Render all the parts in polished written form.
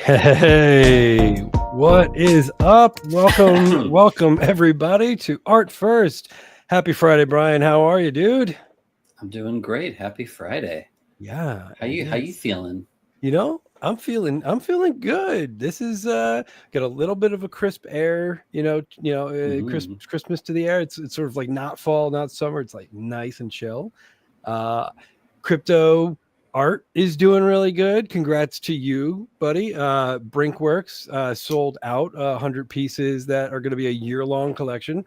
Hey, what is up? Welcome everybody to Art First. Happy Friday, Brian. How are you, dude? I'm doing great. Happy Friday. Yeah. How you feeling? I'm feeling good. This is got a little bit of a crisp air, Christmas to the air. It's sort of like not fall, not summer. It's like nice and chill. Crypto art is doing really good. Congrats to you, buddy. Brinkworks sold out 100 pieces that are going to be a year-long collection.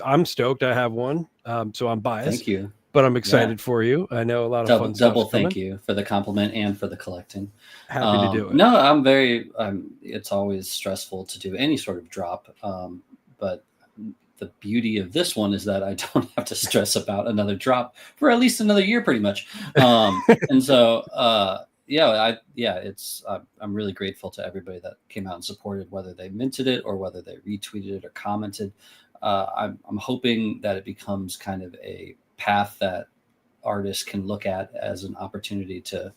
I'm stoked. I have one, so I'm biased. Thank you. But I'm excited for you. I know a lot of fun Double stuff's coming. thank you for the compliment and for the collecting. Happy to do it. No, I'm very. It's always stressful to do any sort of drop, but the beauty of this one is that I don't have to stress about another drop for at least another year, pretty much. And so, I'm really grateful to everybody that came out and supported, whether they minted it or whether they retweeted it or commented. I'm hoping that it becomes kind of a path that artists can look at as an opportunity to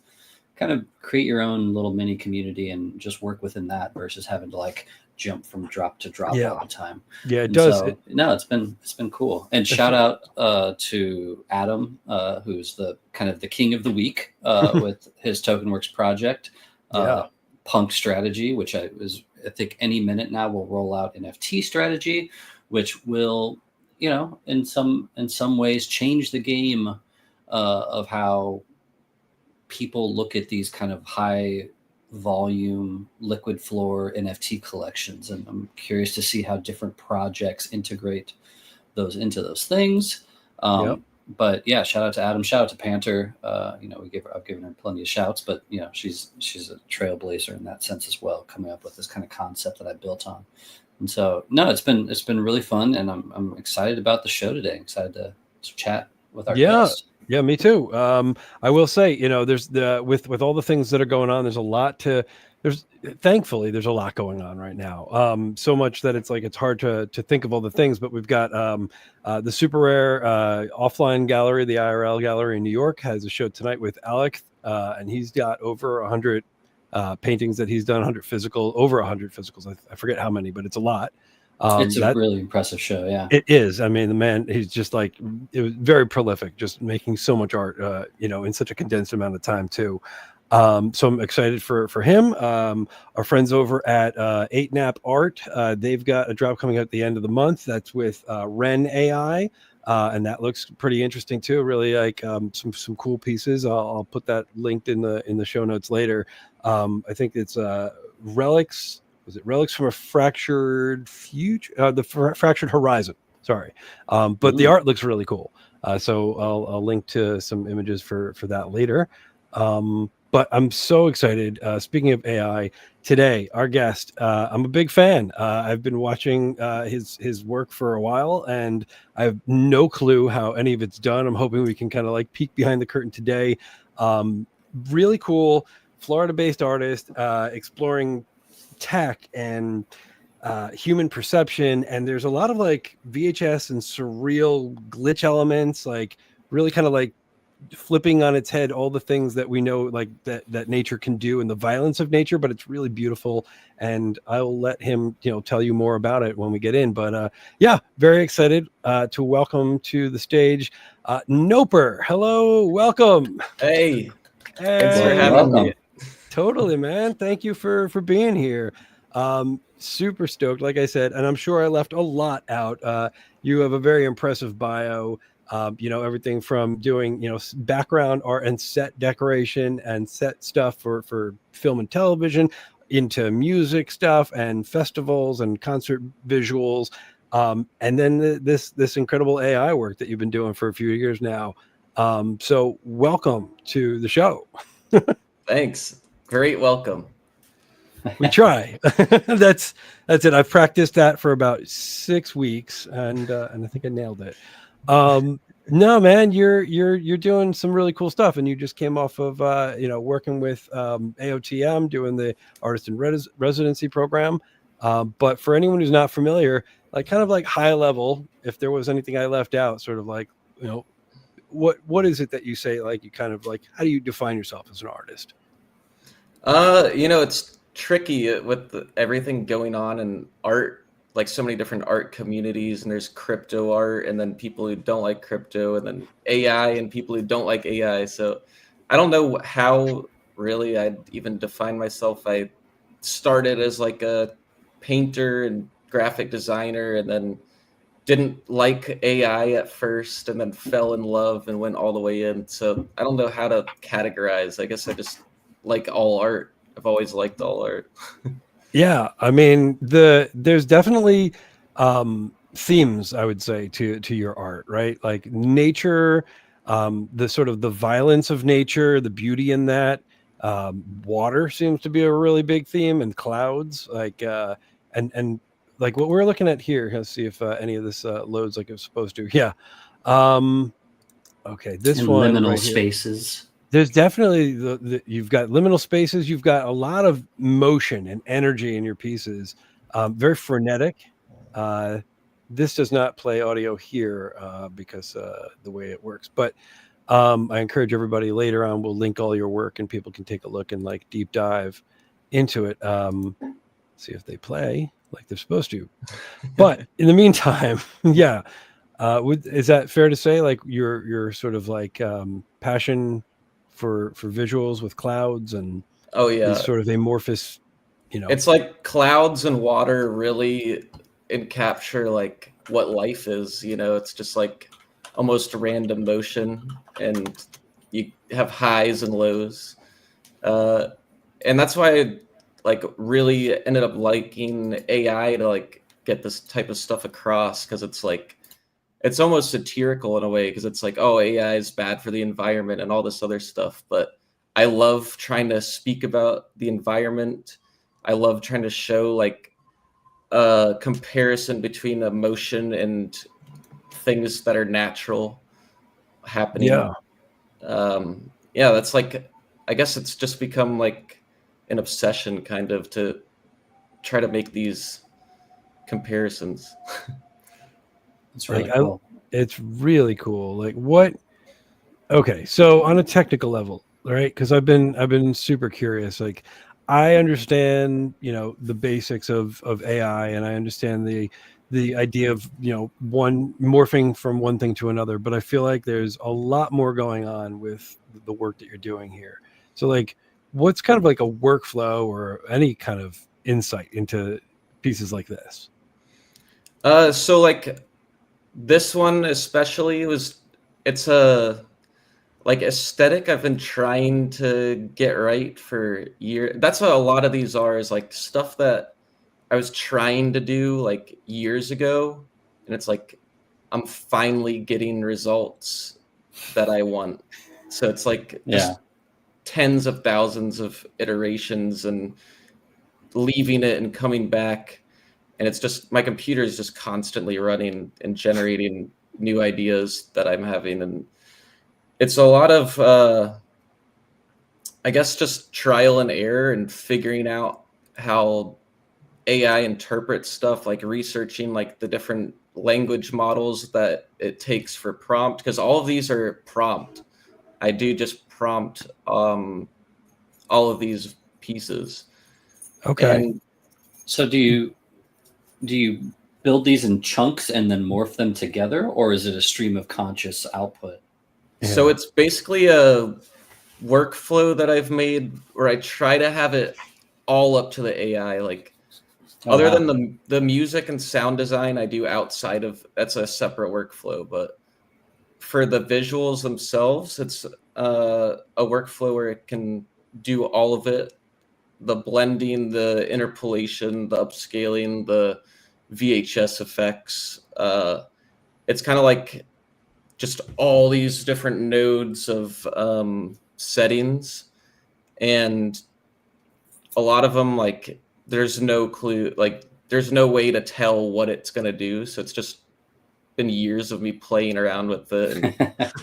kind of create your own little mini community and just work within that versus having to like jump from drop to drop all the time. Yeah, it does. So, it's been cool. And shout out to Adam, who's the kind of the king of the week with his TokenWorks project, Punk Strategy, which I think any minute now will roll out NFT strategy, which will, in some ways change the game of how people look at these kind of high volume liquid floor NFT collections. And I'm curious to see how different projects integrate those into those things. But yeah, shout out to Adam, shout out to Panther. I've given her plenty of shouts, but she's a trailblazer in that sense as well, coming up with this kind of concept that I built on. And so, no, it's been really fun, and I'm excited about the show today. Excited to chat with our guest. Yeah, me too. I will say, there's with all the things that are going on, thankfully there's a lot going on right now. So much that it's hard to think of all the things, but we've got the super rare offline gallery, the IRL gallery in New York has a show tonight with Alec, and he's got over 100 paintings that he's done, over 100 physicals. I forget how many, but it's a lot. It's a really impressive show. Yeah, it is. I mean, the man, he's just it was very prolific, just making so much art, in such a condensed amount of time too. So I'm excited for him. Our friends over at 8nap Art, they've got a drop coming out at the end of the month. That's with Ren AI. And that looks pretty interesting too. Really like some cool pieces. I'll put that linked in the show notes later. I think it's Relics. Was it Relics from a Fractured Future? The Fractured Horizon. Sorry, but the art looks really cool. So I'll link to some images for that later. But I'm so excited. Speaking of AI, today our guest. I'm a big fan. I've been watching his work for a while, and I have no clue how any of it's done. I'm hoping we can kind of like peek behind the curtain today. Really cool, Florida-based artist exploring tech and human perception, and there's a lot of like VHS and surreal glitch elements, like really kind of like flipping on its head all the things that we know like that nature can do and the violence of nature, but it's really beautiful, and I'll let him tell you more about it when we get in. But very excited to welcome to the stage Noper. Hello, welcome. Hey, thanks for having me. Totally, man. Thank you for being here. Super stoked, like I said, and I'm sure I left a lot out. You have a very impressive bio. Everything from doing, background art and set decoration and set stuff for film and television, into music stuff and festivals and concert visuals. And then this incredible AI work that you've been doing for a few years now. So welcome to the show. Thanks. Great welcome. We try. That's it. I've practiced that for about 6 weeks, and I think I nailed it. No, man, you're doing some really cool stuff, and you just came off of working with AOTM, doing the artist in residency program. But for anyone who's not familiar, like kind of like high level, if there was anything I left out, sort of like what is it that you say, like you kind of like, how do you define yourself as an artist? It's tricky with everything going on in art, like so many different art communities, and there's crypto art, and then people who don't like crypto, and then AI and people who don't like AI. So I don't know how really I'd even define myself. I started as like a painter and graphic designer, and then didn't like AI at first, and then fell in love and went all the way in. So I don't know how to categorize. I guess I just like all art. I've always liked all art. Yeah, I mean there's definitely themes, I would say, to your art, right? Like nature, the sort of the violence of nature, the beauty in that. Water seems to be a really big theme, and clouds, like and like what we're looking at here. Let's see if any of this loads like it's supposed to. Yeah. Um, okay, this And one liminal right here. spaces. There's definitely you've got liminal spaces, you've got a lot of motion and energy in your pieces, very frenetic. Uh, this does not play audio here because the way it works, but I encourage everybody later on. We'll link all your work and people can take a look and like deep dive into it. See if they play like they're supposed to. But in the meantime, yeah. Is that fair to say? Like your sort of like passion for visuals with clouds and Oh yeah, these sort of amorphous, you know. it's like clouds and water really encapture like what life is. It's just like almost random motion, and you have highs and lows. Uh, and that's why I like really ended up liking AI to like get this type of stuff across, because it's almost satirical in a way, because it's like, oh, AI is bad for the environment and all this other stuff, but I love trying to speak about the environment. I love trying to show like a comparison between emotion and things that are natural happening. Yeah. Yeah, that's like, I guess it's just become like an obsession kind of to try to make these comparisons. It's Like really cool. it's really cool. Like what? Okay, so on a technical level, right? Because I've been super curious. Like I understand, the basics of AI, and I understand the idea of one morphing from one thing to another. But I feel like there's a lot more going on with the work that you're doing here. So like, what's kind of like a workflow or any kind of insight into pieces like this? So like this one especially it's a like aesthetic I've been trying to get right for years. That's what a lot of these are, is like stuff that I was trying to do like years ago, and it's like I'm finally getting results that I want. So it's like just tens of thousands of iterations and leaving it and coming back, and it's just my computer is just constantly running and generating new ideas that I'm having, and it's a lot of I guess just trial and error and figuring out how AI interprets stuff, like researching like the different language models that it takes for prompt, because all of these are prompt. I do just prompt all of these pieces. Okay. And So do you build these in chunks and then morph them together, or is it a stream of conscious output? so it's basically a workflow that I've made where I try to have it all up to the AI. Like other than the music and sound design I do outside of, that's a separate workflow, but for the visuals themselves, it's a workflow where it can do all of it: the blending, the interpolation, the upscaling, the VHS effects. It's kind of like just all these different nodes of settings, and a lot of them, like there's no clue, like there's no way to tell what it's going to do. So it's just been years of me playing around with it, and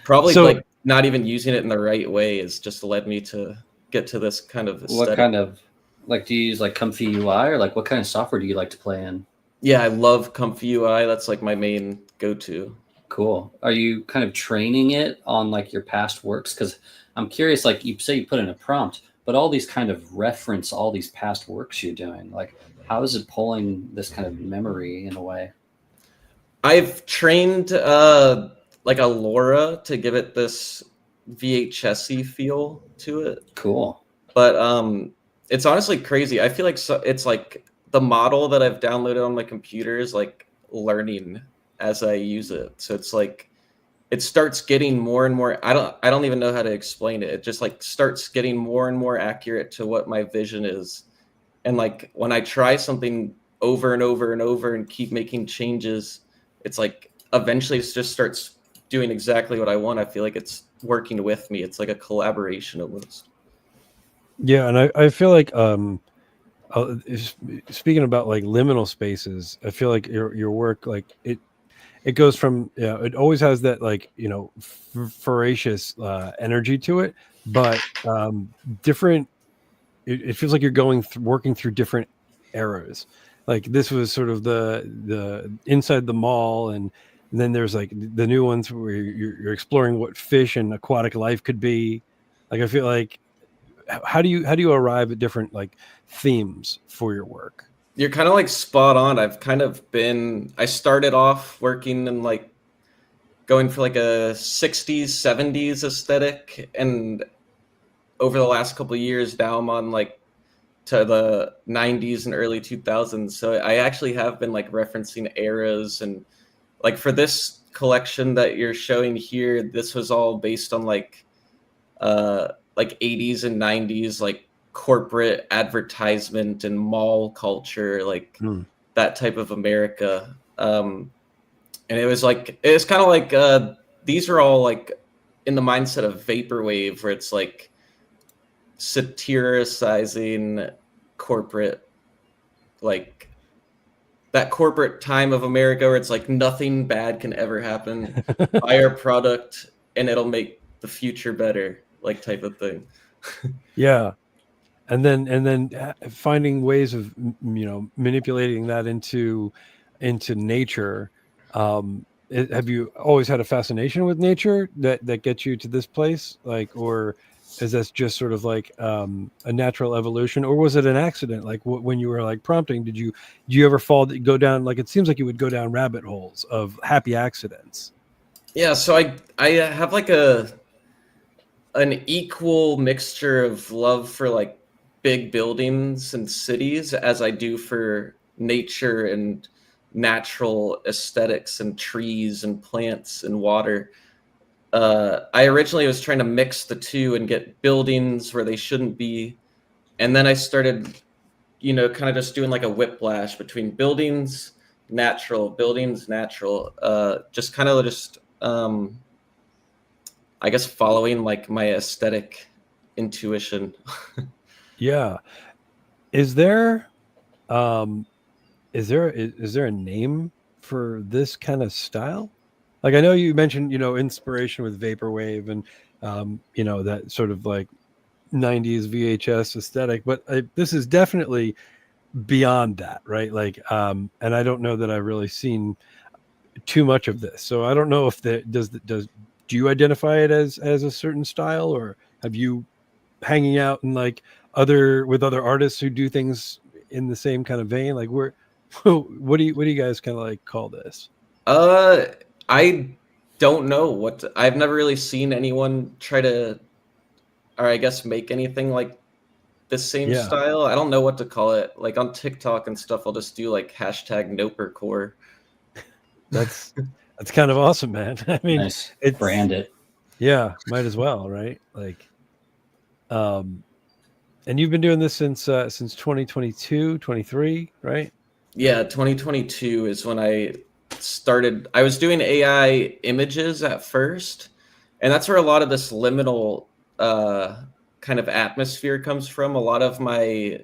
probably So like not even using it in the right way has just led me to get to this kind of aesthetic. What kind of, like, do you use like Comfy UI, or like what kind of software do you like to play in? Yeah, I love Comfy UI. That's like my main go-to. Cool. Are you kind of training it on like your past works? Because I'm curious, like you say you put in a prompt, but all these kind of reference all these past works you're doing. Like, how is it pulling this kind of memory in a way? I've trained like a LoRa to give it this VHS-y feel to it. Cool. But it's honestly crazy. I feel like it's like the model that I've downloaded on my computer is like learning as I use it. So it's like it starts getting more and more. I don't even know how to explain it. It just like starts getting more and more accurate to what my vision is. And like when I try something over and over and over and keep making changes, it's like eventually it just starts doing exactly what I want. I feel like it's working with me. It's like a collaboration almost. Yeah, and I feel like speaking about like liminal spaces, I feel like your work, like it goes from, it always has that like, voracious energy to it, but different. It feels like you're working through different eras. Like this was sort of the inside the mall, and then there's like the new ones where you're exploring what fish and aquatic life could be. Like I feel like, how do you arrive at different like themes for your work? You're kind of like spot on. I started off working in like going for like a 60s, 70s aesthetic. And over the last couple of years now I'm on like to the 90s and early 2000s. So I actually have been like referencing eras, and like for this collection that you're showing here, this was all based on like 80s and 90s, like corporate advertisement and mall culture, like that type of America. And it was kind of like these are all like in the mindset of vaporwave, where it's like satiricizing corporate, like that corporate time of America where it's like nothing bad can ever happen. Buy our product and it'll make the future better, like type of thing. Yeah. And then finding ways of manipulating that into nature. Have you always had a fascination with nature that gets you to this place, like, or is this just sort of like a natural evolution, or was it an accident? Like when you were like prompting, do you ever go down, like it seems like you would go down rabbit holes of happy accidents? Yeah, so I have like an equal mixture of love for like big buildings and cities as I do for nature and natural aesthetics and trees and plants and water. I originally was trying to mix the two and get buildings where they shouldn't be. And then I started, kind of just doing like a whiplash between buildings, natural, just kind of just, I guess, following like my aesthetic intuition. Yeah. Is there is there a name for this kind of style? Like I know you mentioned, inspiration with vaporwave and that sort of like 90s VHS aesthetic, but this is definitely beyond that, right? Like and I don't know that I've really seen too much of this. So I don't know if do you identify it as a certain style, or have you hanging out in like with other artists who do things in the same kind of vein? Like what do you guys kind of like call this? I don't know I've never really seen anyone try to, or I guess make anything like the same style. I don't know what to call it. Like on TikTok and stuff, I'll just do like #Nopercore. That's kind of awesome, man. I mean, Nice. it's Brand it. Yeah, might as well, right? Like, and you've been doing this since 2022, 23, right? Yeah, 2022 is when I started. I was doing AI images at first, and that's where a lot of this liminal kind of atmosphere comes from. A lot of my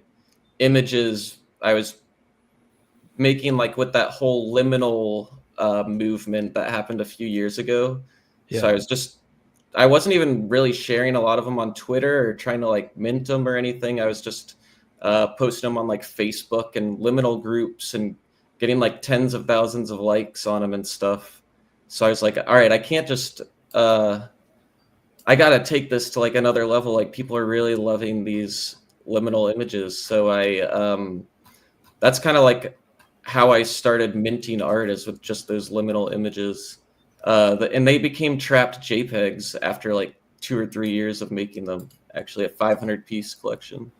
images I was making like with that whole liminal movement that happened a few years ago. Yeah. So I wasn't even really sharing a lot of them on Twitter or trying to like mint them or anything. I was just posting them on like Facebook and liminal groups and getting like tens of thousands of likes on them and stuff. So I was like, all right, I I gotta take this to like another level. Like people are really loving these liminal images. So that's kind of like how I started minting art, is with just those liminal images. And they became trapped JPEGs after like 2 or 3 years of making them. Actually, a 500 piece collection.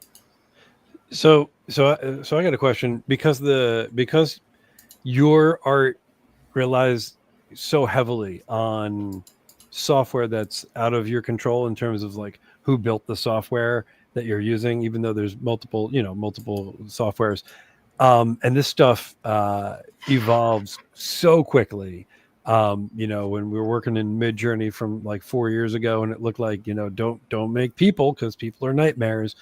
So I got a question, because your art relies so heavily on software that's out of your control in terms of like who built the software that you're using, even though there's multiple softwares. And this stuff evolves so quickly. When we were working in Mid Journey from like 4 years ago, and it looked like, don't make people, because people are nightmares,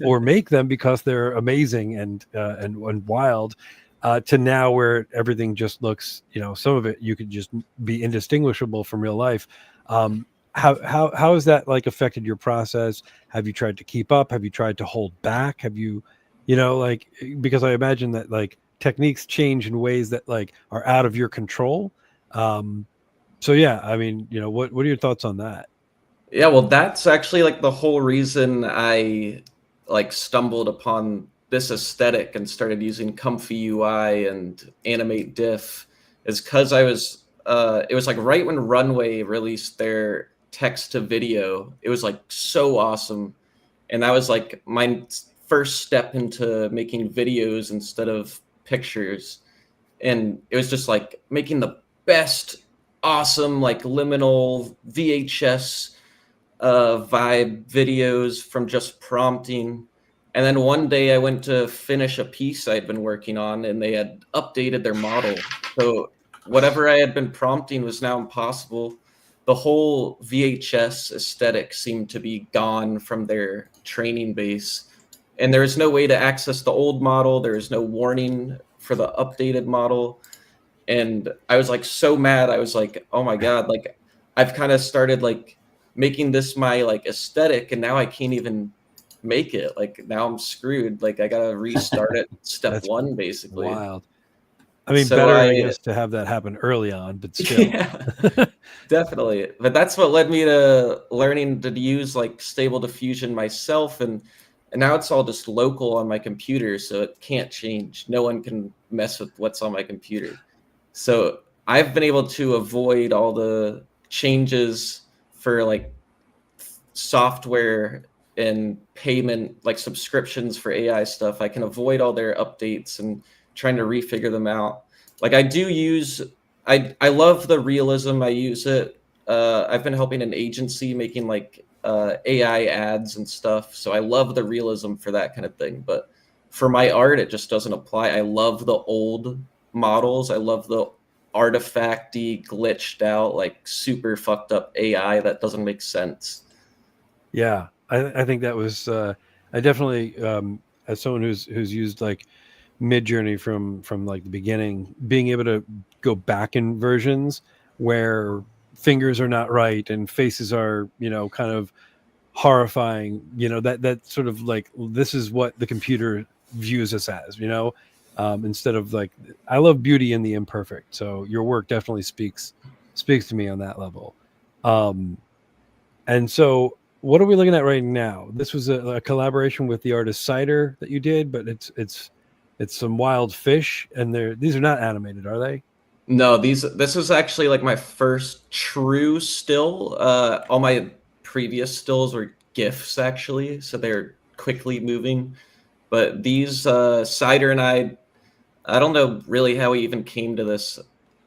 or make them because they're amazing and wild. To now, where everything just looks, some of it you could just be indistinguishable from real life. How has that like affected your process? Have you tried to keep up? Have you tried to hold back? Have you, like, because I imagine that like techniques change in ways that like are out of your control. So yeah, I mean, what are your thoughts on that? Yeah, well, that's actually like the whole reason I like stumbled upon this aesthetic and started using Comfy UI and Animate Diff, is because it was like right when Runway released their text to video. It was like so awesome. And that was like my first step into making videos instead of pictures. And it was just like making the best awesome like liminal VHS vibe videos from just prompting. And then one day I went to finish a piece I'd been working on, and they had updated their model. So whatever I had been prompting was now impossible. The whole VHS aesthetic seemed to be gone from their training base. And there was no way to access the old model. There was no warning for the updated model. And I was like so mad. I was like, oh my God, like I've kind of started like making this my like aesthetic, and now I can't even make it. Like now I'm screwed. Like I gotta restart it step That's one basically. wild. I mean, So better, I guess, to have that happen early on, but still. yeah, definitely. But that's what led me to learning to use like Stable Diffusion myself, and now it's all just local on my computer, so it can't change. No one can mess with what's on my computer. So I've been able to avoid all the changes for like software and payment, like subscriptions for AI stuff. I can avoid all their updates and trying to refigure them out. Like I do use, I love the realism. I use it. I've been helping an agency making like AI ads and stuff. So I love the realism for that kind of thing. But for my art, it just doesn't apply. I love the old models. I love the artifacty, glitched out, like super fucked up AI that doesn't make sense. Yeah, I think that was I definitely, as someone who's used like Mid Journey from like the beginning, being able to go back in versions where fingers are not right and faces are, kind of horrifying, that sort of like, this is what the computer views us as, instead of like, I love beauty in the imperfect. So your work definitely speaks to me on that level. And so what are we looking at right now? This was a collaboration with the artist Cider that you did, but it's some wild fish, and these are not animated, are they? No, this was actually like my first true still. All my previous stills were GIFs actually, so they're quickly moving. But these Cider and I don't know really how we even came to this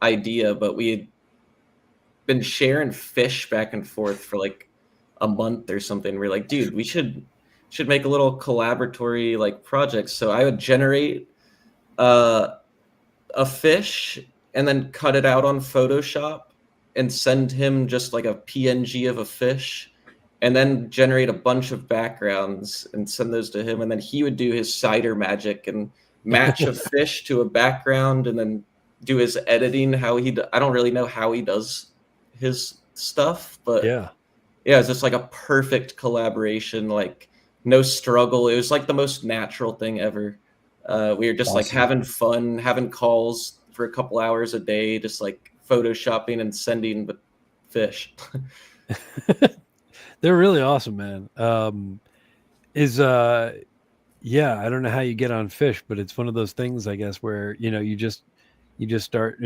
idea, but we had been sharing fish back and forth for like a month or something. We're like, dude, we should make a little collaboratory like project. So I would generate a fish and then cut it out on Photoshop and send him just like a PNG of a fish, and then generate a bunch of backgrounds and send those to him, and then he would do his Cider magic and match a fish to a background, and then do his editing. I don't really know how he does his stuff, but Yeah. yeah, it's just like a perfect collaboration. Like no struggle. It was like the most natural thing ever. We were just like Awesome. having fun, having calls for a couple hours a day, just like photoshopping and sending the fish. They're really awesome, man. Yeah, I don't know how you get on fish, but it's one of those things, I guess, where you just start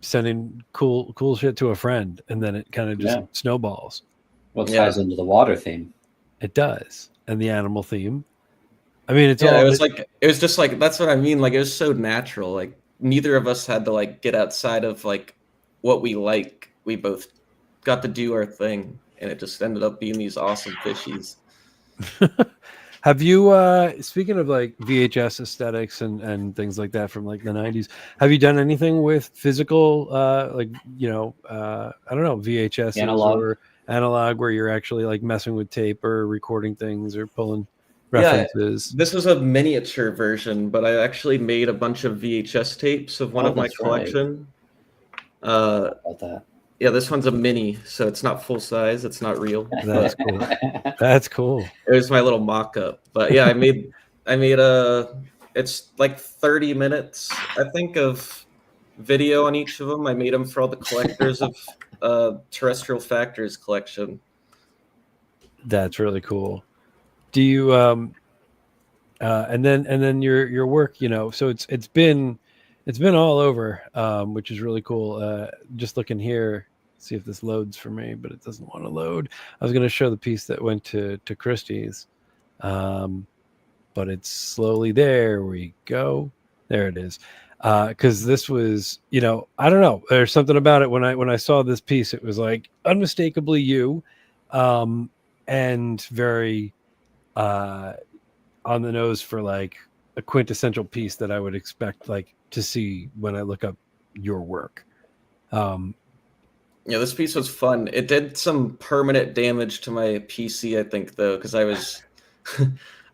sending cool shit to a friend, and then it kind of just snowballs. Well, it ties into the water theme. It does, and the animal theme. I mean, it's Yeah, all. it was just like, that's what I mean. Like, it was so natural. Like, neither of us had to like get outside of like what we like. We both got to do our thing, and it just ended up being these awesome fishies. Have you speaking of like VHS aesthetics and things like that from like the 90s, have you done anything with physical like I don't know, VHSs or analog, where you're actually like messing with tape or recording things or pulling references? Yeah, this was a miniature version, but I actually made a bunch of VHS tapes of one of my collection. About that. Yeah, this one's a mini, so it's not full size. It's not real. That's cool. That's cool. It was my little mock-up. But yeah, I made it's like 30 minutes, I think, of video on each of them. I made them for all the collectors of Terrestrial Factors collection. That's really cool. Do you and then your work, so it's been all over, which is really cool. Just looking here, see if this loads for me, but it doesn't want to load. I was going to show the piece that went to Christie's, but it's slowly. There we go. There it is. Because this was, I don't know. There's something about it when I saw this piece, it was like unmistakably you, and very on the nose for like a quintessential piece that I would expect like to see when I look up your work. Yeah, this piece was fun. It did some permanent damage to my PC, I think, though, because I was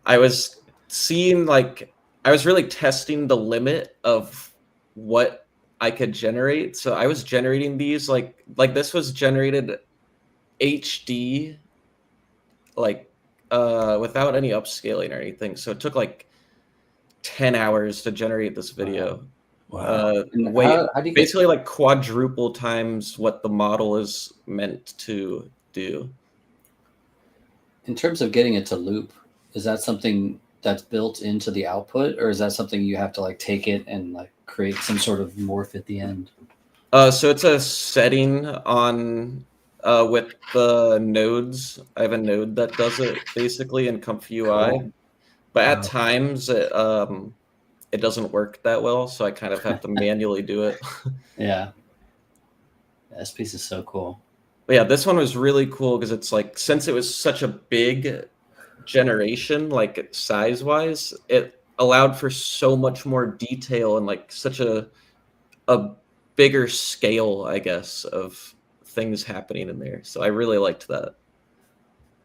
I was seeing like I was really testing the limit of what I could generate. So I was generating these like this was generated HD, like without any upscaling or anything. So it took like 10 hours to generate this video. Wow. How do you basically like quadruple times what the model is meant to do. In terms of getting it to loop, is that something that's built into the output, or is that something you have to like take it and like create some sort of morph at the end? So it's a setting on with the nodes. I have a node that does it basically in ComfyUI, cool. But at times it doesn't work that well, so I kind of have to manually do it. Yeah, this piece is so cool. But yeah, this one was really cool because it's like, since it was such a big generation, like size-wise, it allowed for so much more detail and like such a bigger scale, I guess, of things happening in there. So I really liked that.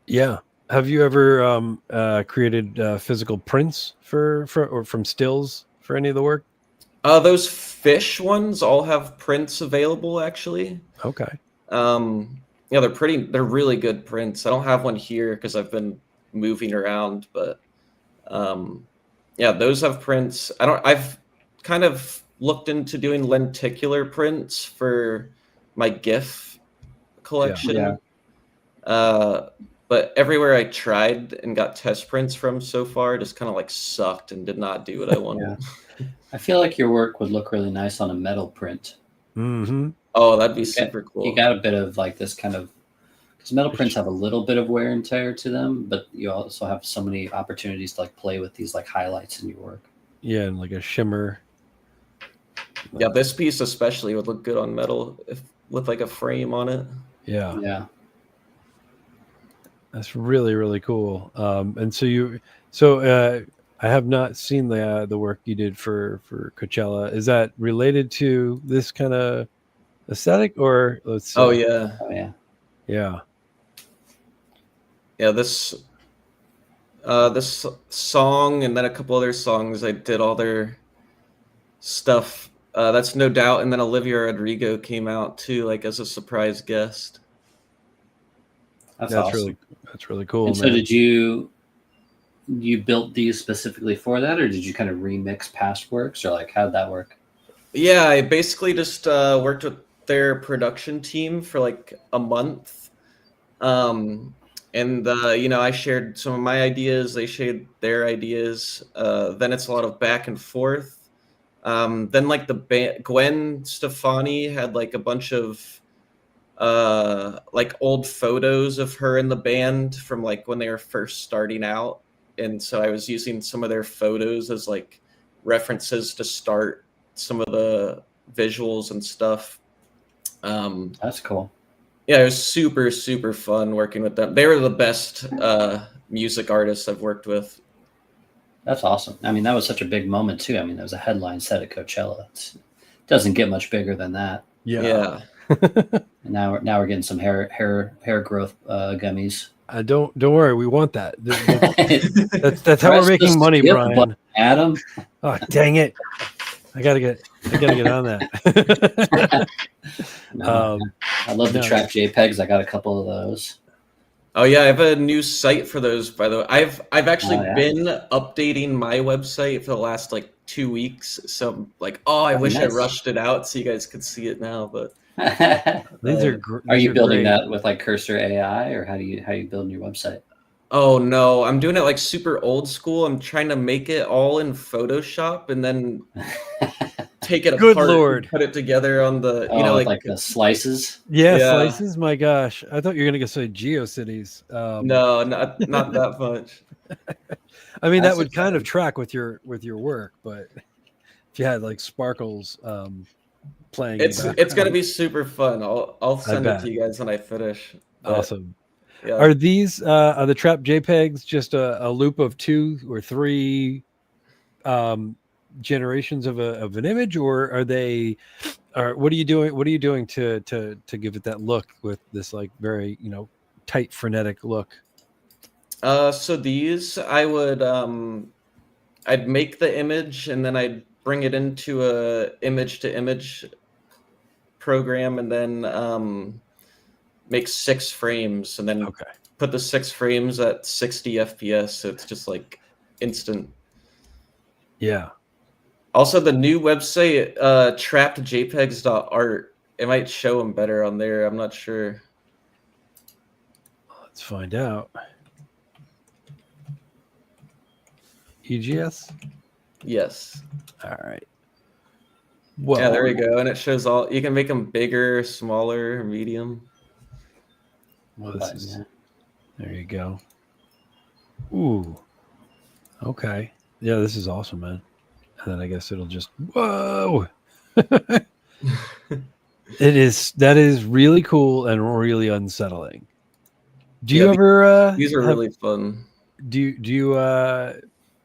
Yeah. Have you ever created physical prints or from stills for any of the work? Those fish ones all have prints available, actually. Okay. Yeah, they're really good prints. I don't have one here because I've been moving around, but yeah, those have prints. I've kind of looked into doing lenticular prints for my GIF collection. Yeah. But everywhere I tried and got test prints from so far just kind of like sucked and did not do what I wanted. Yeah. I feel like your work would look really nice on a metal print. Mm-hmm. Oh, that'd be super cool. You got a bit of like this kind of, because metal prints have a little bit of wear and tear to them, but you also have so many opportunities to like play with these like highlights in your work. Yeah, and like a shimmer. Yeah, this piece especially would look good on metal with like a frame on it. Yeah. Yeah. That's really, really cool. And so I have not seen the work you did for Coachella. Is that related to this kind of aesthetic, or let's see? Oh yeah. Yeah. Yeah, this song and then a couple other songs, I did all their stuff. That's No Doubt, and then Olivia Rodrigo came out too, like as a surprise guest. That's awesome. That's really cool. And so did you built these specifically for that, or did you kind of remix past works, or like how'd that work? Yeah, I basically just worked with their production team for like a month, And I shared some of my ideas, they shared their ideas. Then it's a lot of back and forth. Then like the band, Gwen Stefani had like a bunch of like old photos of her in the band from like when they were first starting out, and so I was using some of their photos as like references to start some of the visuals and stuff. That's cool. Yeah, it was super, super fun working with them. They were the best music artists I've worked with. That's awesome. I mean, that was such a big moment too. I mean, that was a headline set at Coachella. It doesn't get much bigger than that. Yeah. And now we're getting some hair growth gummies. Don't worry, we want that. That's how we're making money, Bryan. Button, Adam. Oh, dang it! I gotta get on that. No, I love the trap JPEGs. I got a couple of those. Oh yeah, I have a new site for those, by the way. I've actually been updating my website for the last like 2 weeks. So I'm like, I wish I rushed it out so you guys could see it now. But these are are you building that with like Cursor AI, or how you building your website? Oh no, I'm doing it like super old school. I'm trying to make it all in Photoshop and then take it Good apart Lord. and put it together on the like the slices. Yeah, slices. My gosh, I thought you were gonna say GeoCities. No, not that much. I mean, that would kind of track with your work, but if you had like sparkles playing, it's gonna be super fun. I'll send it to you guys when I finish. Awesome. Yeah. Are these are the trap JPEGs just a loop of 2 or 3 generations of an image, or are they? Or what are you doing? What are you doing to give it that look with this like very tight frenetic look? So these I would I'd make the image and then I'd bring it into a image to image program and then make 6 frames and then put the 6 frames at 60 FPS, so it's just like instant. Yeah. Also, the new website, trappedjpegs.art, it might show them better on there. I'm not sure. Let's find out. EGS? Yes. All right. Well, yeah, there we go. And it shows all. You can make them bigger, smaller, medium. There you go. Ooh. Okay. Yeah, this is awesome, man. And then I guess it'll just whoa. That is really cool and really unsettling. Do you ever these are really fun. Do you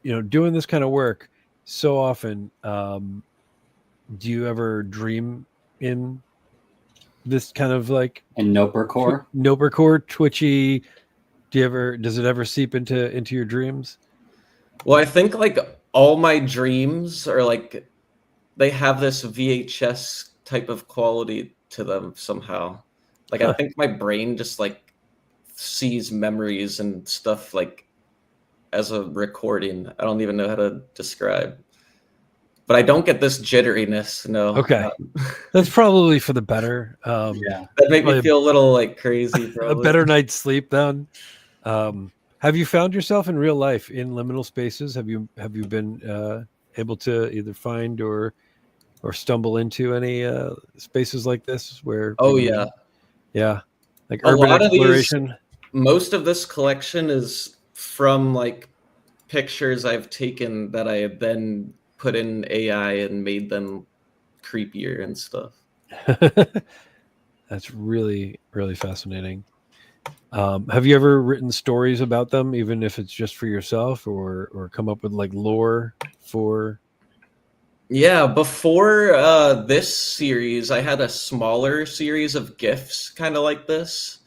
doing this kind of work so often, do you ever dream in this kind of like in Nopercore twitchy? Does it ever seep into your dreams? Well, I think like all my dreams are like they have this VHS type of quality to them somehow. Like I think my brain just like sees memories and stuff like as a recording. I don't even know how to describe. But I don't get this jitteriness. No. Okay. That's probably for the better. Yeah. That made me feel a little like crazy. Probably. A better night's sleep then. Have you found yourself in real life in liminal spaces? Have you been able to either find or stumble into any spaces like this where? Oh yeah. Yeah. Like urban exploration. Most of this collection is from like pictures I've taken that I have then put in AI and made them creepier and stuff. That's really, really fascinating. Have you ever written stories about them, even if it's just for yourself, or come up with like lore for? Yeah, before this series, I had a smaller series of GIFs kind of like this.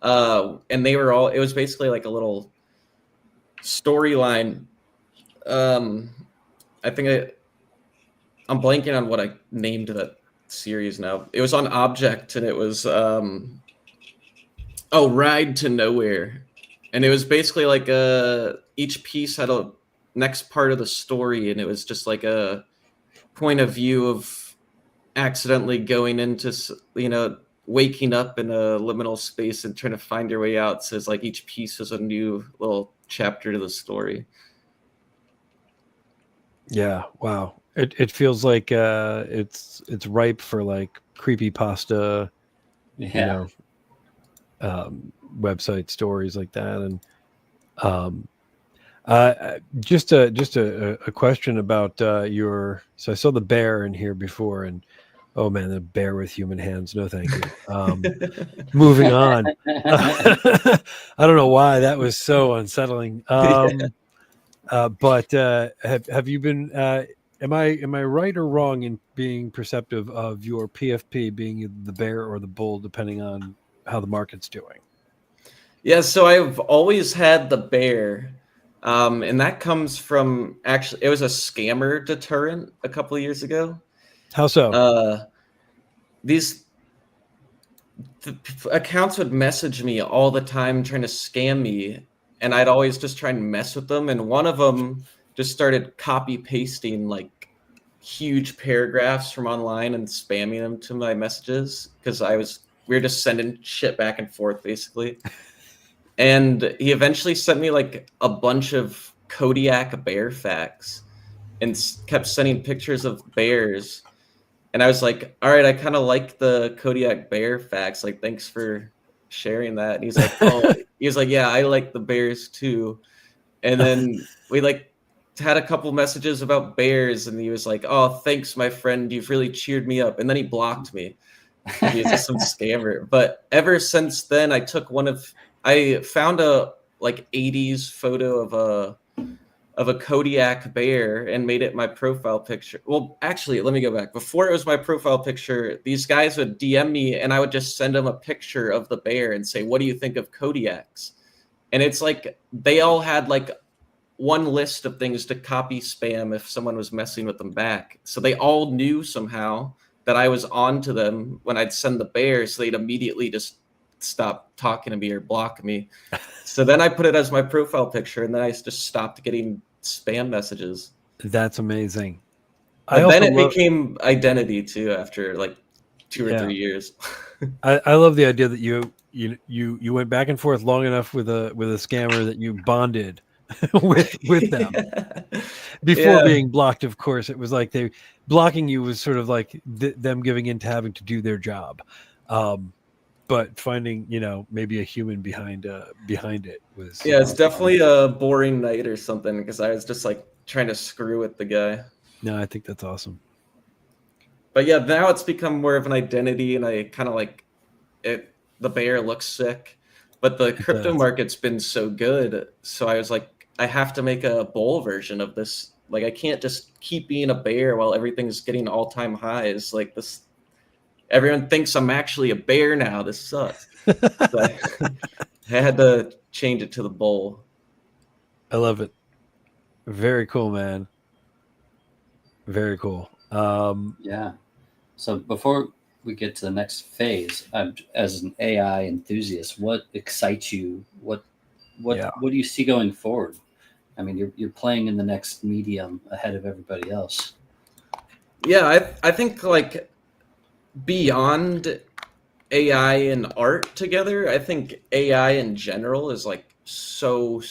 And they were it was basically like a little storyline. I think I'm blanking on what I named that series now. It was on Object and it was Ride to Nowhere. And it was basically like each piece had a next part of the story, and it was just like a point of view of accidentally going into waking up in a liminal space and trying to find your way out. So it's like each piece is a new little chapter to the story. Yeah. Wow. It feels like it's ripe for like creepypasta, you know, website stories like that. And just a question about your. So I saw the bear in here before, and oh man, the bear with human hands. No, thank you. Moving on. I don't know why that was so unsettling. But have you been? Am I right or wrong in being perceptive of your PFP being either the bear or the bull, depending on how the market's doing? Yeah, so I've always had the bear, and that comes from actually it was a scammer deterrent a couple of years ago. How so? These accounts would message me all the time trying to scam me, and I'd always just try and mess with them. And one of them just started copy pasting like huge paragraphs from online and spamming them to my messages because we were just sending shit back and forth basically. And he eventually sent me like a bunch of Kodiak bear facts and kept sending pictures of bears. And I was like, all right, I kind of like the Kodiak bear facts. Like, thanks for sharing that. And he's like, oh, he was like, yeah, I like the bears too. And then we like had a couple messages about bears, and he was like, oh, thanks, my friend. You've really cheered me up. And then he blocked me. He's just some scammer. But ever since then, I found a like 80s photo of a Kodiak bear and made it my profile picture. Well, actually, let me go back. Before it was my profile picture, these guys would DM me and I would just send them a picture of the bear and say, what do you think of Kodiaks? And it's like they all had like one list of things to copy spam if someone was messing with them back. So they all knew somehow that I was on to them when I'd send the bear, so they'd immediately just stop talking to me or block me. So then I put it as my profile picture, and then I just stopped getting spam messages. That's amazing. But then it became identity too after like 2 or 3 years. I love the idea that you went back and forth long enough with a scammer that you bonded with them before being blocked. Of course, it was like blocking you was sort of like them giving in to having to do their job. But finding, maybe a human behind it was. Yeah, it's definitely a boring night or something because I was just like trying to screw with the guy. No, I think that's awesome. But yeah, now it's become more of an identity, and I kind of like it. The bear looks sick, but the crypto market's been so good. So I was like, I have to make a bull version of this. Like, I can't just keep being a bear while everything's getting all-time highs. Like this. Everyone thinks I'm actually a bear now. This sucks. So I had to change it to the bull. I love it. Very cool, man. Very cool. Yeah. So before we get to the next phase, as an AI enthusiast, what excites you? What do you see going forward? I mean, you're playing in the next medium ahead of everybody else. Yeah, I think like beyond AI and art together, I think AI in general is like so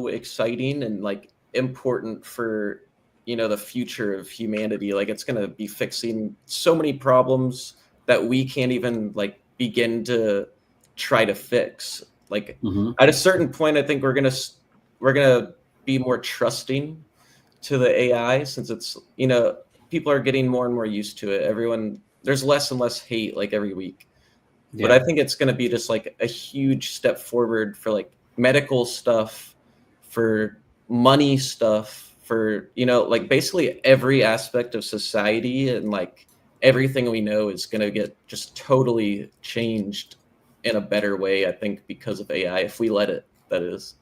exciting and like important for the future of humanity. Like it's going to be fixing so many problems that we can't even like begin to try to fix. Like at a certain point, I think we're gonna be more trusting to the AI since it's people are getting more and more used to it. There's less and less hate like every week. Yeah. But I think it's going to be just like a huge step forward for like medical stuff, for money stuff, for like basically every aspect of society, and like everything we know is going to get just totally changed in a better way, I think, because of AI, if we let it, that is.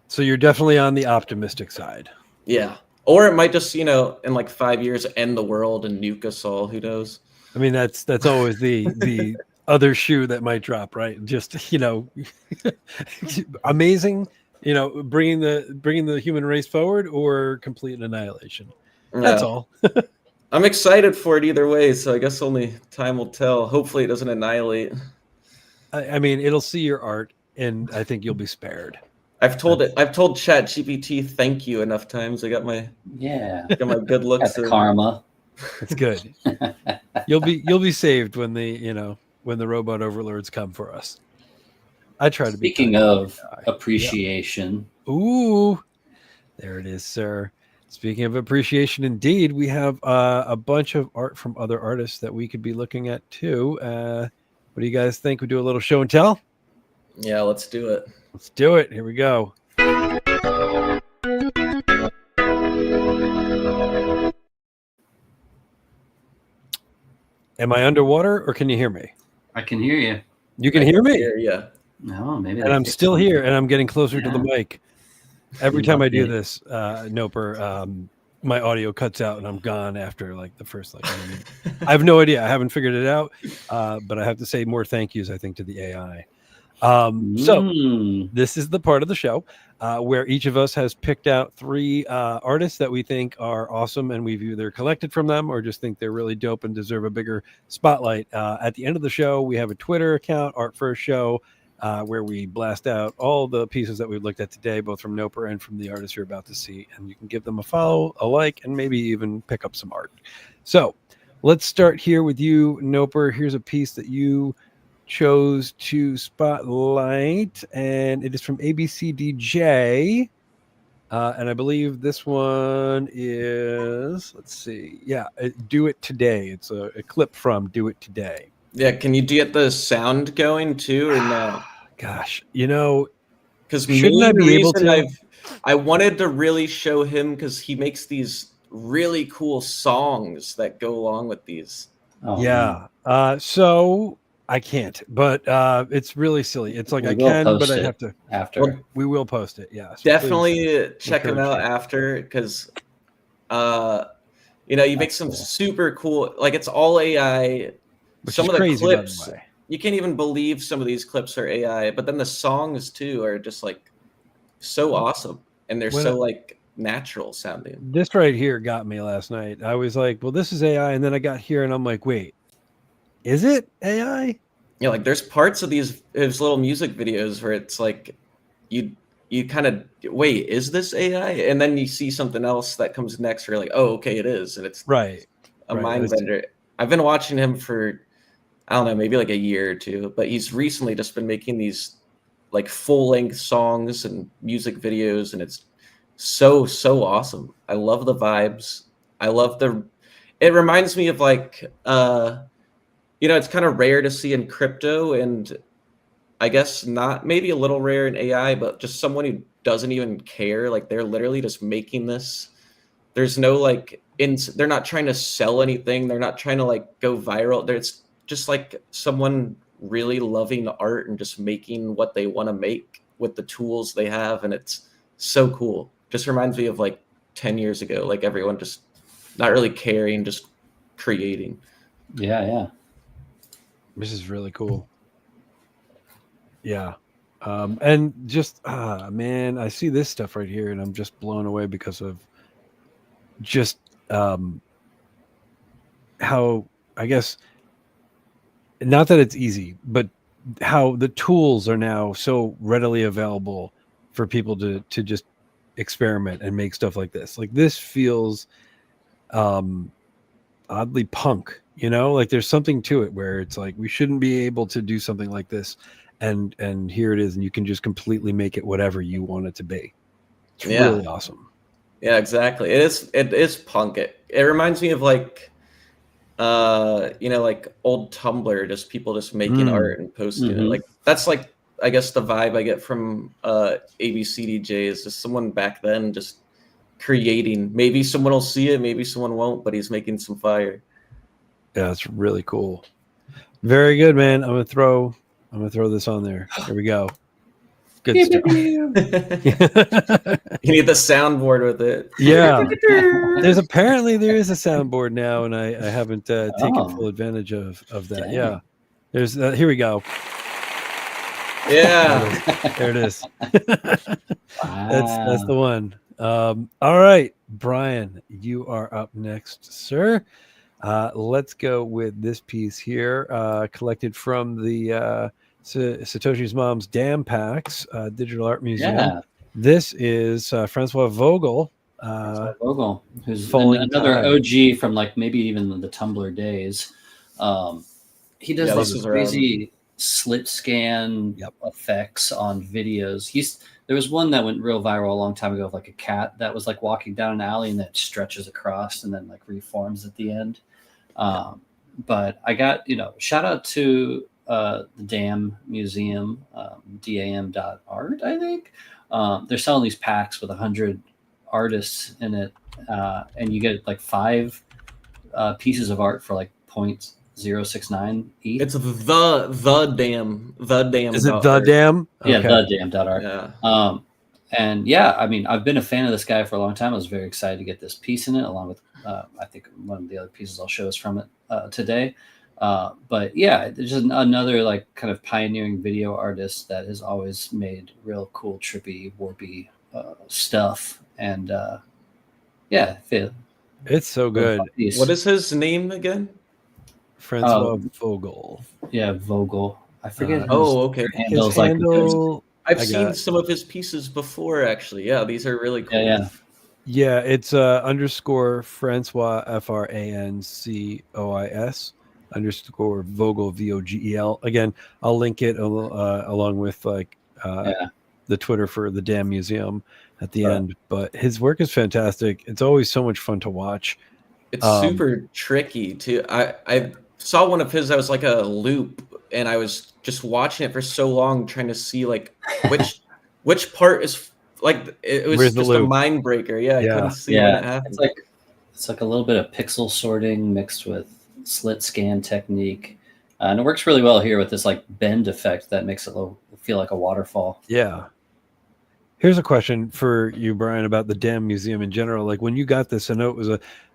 So you're definitely on the optimistic side. Yeah. Or it might just, in like 5 years end the world and nuke us all. Who knows? I mean, that's always the other shoe that might drop, right? Just, amazing, bringing the human race forward, or complete annihilation. That's all. I'm excited for it either way, so I guess only time will tell. Hopefully it doesn't annihilate. I mean, it'll see your art, and I think you'll be spared. I've told ChatGPT thank you enough times. I got my good looks. Got the karma. It's good. You'll be saved when the robot overlords come for us. I try to be. Speaking of appreciation. Yeah. Ooh, there it is, sir. Speaking of appreciation, indeed, we have a bunch of art from other artists that we could be looking at too. What do you guys think? We do a little show and tell? Yeah, let's do it. Let's do it. Here we go. Am I underwater or can you hear me? I can hear you. You can hear me? Yeah. No, maybe. And I'm still here and I'm getting closer to the mic. Every time I do this, Noper, my audio cuts out and I'm gone after like the first minute. I have no idea. I haven't figured it out. But I have to say more thank yous, I think, to the AI. So this is the part of the show where each of us has picked out 3 artists that we think are awesome, and we've either collected from them or just think they're really dope and deserve a bigger spotlight. At the end of the show, we have a Twitter account, Art First Show, where we blast out all the pieces that we've looked at today, both from Noper and from the artists you're about to see, and you can give them a follow, a like, and maybe even pick up some art. So let's start here with you, Noper. Here's a piece that you chose to spotlight, and it is from ABCDJ, and I believe this one is, let's see, Do It Today. It's a clip from Do It Today. Yeah, can you get the sound going too, or no? Gosh, because shouldn't I be able to? I wanted to really show him because he makes these really cool songs that go along with these. Oh, yeah. So I can't, but it's really silly. It's like I can, but I have to after. Well, we will post it. Yeah, so definitely check him out after, because you make some super cool. Like, it's all AI. Which some is of the crazy, clips, by the way. You can't even believe some of these clips are AI. But then the songs too are just like so awesome, and they're so like natural sounding. This right here got me last night. I was like, well, this is AI, and then I got here and I'm like, wait, is it AI? Yeah, like there's parts of his little music videos where it's like you kind of wait, is this AI? And then you see something else that comes next where you're like, oh, okay, it is. And it's a mind bender. I've been watching him for, I don't know, maybe like a year or two, but he's recently just been making these like full-length songs and music videos, and it's so awesome. I love the vibes. It reminds me of like it's kind of rare to see in crypto, and I guess not, maybe a little rare in AI, but just someone who doesn't even care. Like, they're literally just making this. There's no they're not trying to sell anything. They're not trying to like go viral. There's just like someone really loving art and just making what they want to make with the tools they have. And it's so cool. Just reminds me of like 10 years ago, like everyone just not really caring, just creating. Yeah. This is really cool. Yeah. And just, man, I see this stuff right here and I'm just blown away because of just how, I guess, not that it's easy, but how the tools are now so readily available for people to just experiment and make stuff like this. Like, this feels oddly punk, like there's something to it where it's like, we shouldn't be able to do something like this. And here it is. And you can just completely make it whatever you want it to be. It's really awesome. Yeah, exactly. It is punk. It reminds me of like, like old Tumblr, just people just making art and posting it. Like, that's like, I guess the vibe I get from ABCDJ is just someone back then just creating. Maybe someone will see it, maybe someone won't, but he's making some fire. Yeah, it's really cool. Very good, man. I'm gonna throw this on there. Here we go. Good stuff. You need the soundboard with it. Yeah. There is a soundboard now, and I haven't taken full advantage of that. Dang. Yeah. There's here we go. Yeah. There it is. That's the one. All right, Brian, you are up next, sir. Let's go with this piece here, collected from the Satoshi's Mom's Dam Packs Digital Art Museum. Yeah. This is Francois Vogel. Vogel, who's Falling another Tide. OG from like maybe even the Tumblr days. He does these crazy slit scan effects on videos. There was one that went real viral a long time ago of like a cat that was like walking down an alley and that stretches across and then like reforms at the end. But I got, shout out to the Dam Museum, dam.art, I think. They're selling these packs with 100 artists in it, and you get like 5 pieces of art for like 0.069 ETH. It's the dam. Is it the Dam? Yeah, Okay. the Dam.art. Yeah. And yeah, I mean, I've been a fan of this guy for a long time. I was very excited to get this piece in it, along with I think one of the other pieces I'll show is from it today. But yeah, there's just another like kind of pioneering video artist that has always made real cool, trippy, warpy stuff. And yeah, it's so good. What is his name again? Francois Vogel. Yeah, Vogel. I forget. Okay. His handle. I've seen some of his pieces before, actually. Yeah, these are really cool. Yeah, it's underscore Francois FRANCOIS underscore Vogel VOGEL. Again, I'll link it along with like the Twitter for the Dam Museum at the end. But his work is fantastic. It's always so much fun to watch. It's super tricky too. I saw one of his that was like a loop, and I was just watching it for so long trying to see like which part is like it was just a mind breaker. I couldn't see when it happened. It's like a little bit of pixel sorting mixed with slit scan technique, and it works really well here with this like bend effect that makes it feel like a waterfall. Yeah. Here's a question for you, Brian, about the Dam Museum in general. Like when you got this, I know it